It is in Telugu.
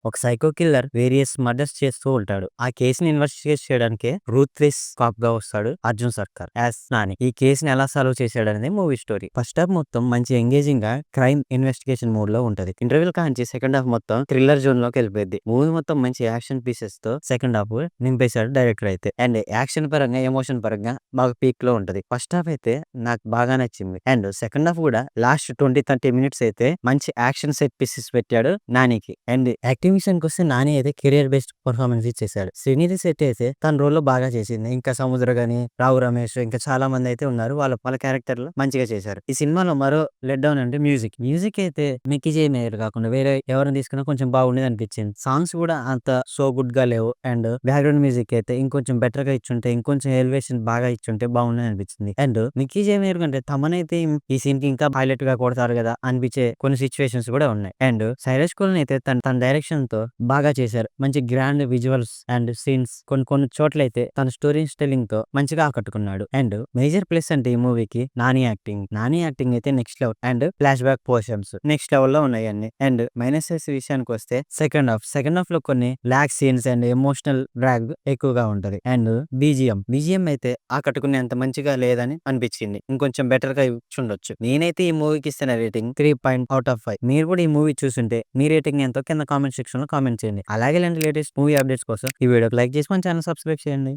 ఒక సైకో కిల్లర్ వేరియస్ మర్డర్స్ చేస్తూ ఉంటాడు. ఆ కేసుని ఇన్వెస్టిగేట్ చేయడానికే రూత్లెస్ కాప్ గా వస్తాడు అర్జున్ సర్కార్ యాస్ నాని. ఈ కేసుని ఎలా సాల్వ్ చేశాడనేది మూవీ స్టోరీ. ఫస్ట్ హాఫ్ మొత్తం మంచి ఎంగేజింగ్ గా క్రైమ్ ఇన్వెస్టిగేషన్ మూడ్ లో ఉంటది. ఇంటర్వెల్ కాంచి సెకండ్ హాఫ్ మొత్తం థ్రిల్లర్ జోన్ లోకి వెళ్ళిపోయింది. మూవీ మొత్తం మంచి యాక్షన్ పీసెస్ తో సెకండ్ హాఫ్ నింపేశాడు డైరెక్టర్ అయితే. అండ్ యాక్షన్ పరంగా ఎమోషన్ పరంగా బాగా పీక్ లో ఉంటది. ఫస్ట్ హాఫ్ అయితే నాకు బాగా నచ్చింది. అండ్ సెకండ్ హాఫ్ కూడా లాస్ట్ 20-30 మినిట్స్ అయితే మంచి యాక్షన్ సెట్ పీసెస్ పెట్టాడు నానికి. అండ్ యాక్టింగ్ విషయానికి వస్తే నాని అయితే కెరియర్ బెస్ట్ పర్ఫార్మెన్స్ ఇచ్చేసాడు. శ్రీనిధి శెట్టి అయితే తన రోల్ లో బాగా చేసింది. ఇంకా సముద్ర గాని, రావు రమేష్, ఇంకా చాలా మంది అయితే ఉన్నారు. వాళ్ళ క్యారెక్టర్ లో మంచిగా చేశారు. ఈ సినిమాలో మరో లెట్ డౌన్ అంటే మ్యూజిక్ అయితే మిక్కీ జే మేయర్ కాకుండా వేరే ఎవరిని తీసుకున్నా కొంచెం బాగుండేది అనిపించింది. సాంగ్స్ కూడా అంత సో గుడ్ గా లేవు. అండ్ బ్యాక్గ్రౌండ్ మ్యూజిక్ అయితే ఇంకొంచెం బెటర్ గా ఇచ్చుంటే, ఇంకొంచెం ఎలివేషన్ బాగా ఇచ్చుంటే బాగుండేది అనిపించింది. అండ్ మిక్కీ జే మేయర్ కంటే తమనైతే ఈ సీన్ కి ఇంకా హైలైట్ గా కొడతారు కదా అనిపించే కొన్ని సిచ్యువేషన్స్ కూడా ఉన్నాయి. అండ్ సైరస్ కోల్ అయితే తన డైరెక్షన్ తో బాగా చేశారు. మంచి గ్రాండ్ విజువల్స్ అండ్ సీన్స్ కొన్ని చోట్ల అయితే తన స్టోరీ స్టెల్లింగ్ తో మంచిగా ఆకట్టుకున్నాడు. అండ్ మేజర్ ప్లస్ అంటే ఈ మూవీకి నాని యాక్టింగ్ అయితే next level. And flash back portions next level లో ఉన్నాయి అన్ని. అండ్ మైనసెస్ విషయానికి వస్తే సెకండ్ హాఫ్ లో కొన్ని lag scenes and emotional drag ఎక్కువగా ఉంటది. అండ్ బీజిఎం అయితే ఆకట్టుకునేంత మంచిగా లేదని అనిపించింది. ఇంకొంచెం బెటర్ గా ఇచ్చుండొచ్చు. నేనైతే ఈ మూవీకి ఇస్తున్న రేటింగ్ 3.5/5. మీరు కూడా ఈ మూవీ చూసుంటే మీ రేటింగ్ ఎంతో కింద కామెంట్ సెక్షన్ లో కామెంట్ చేయండి. అలాగే ఇలాంటి లేటెస్ట్ మూవీ అప్డేట్స్ కోసం ఈ వీడియోకి లైక్ చేసి మన ఛానల్ సబ్స్క్రైబ్ చేయండి.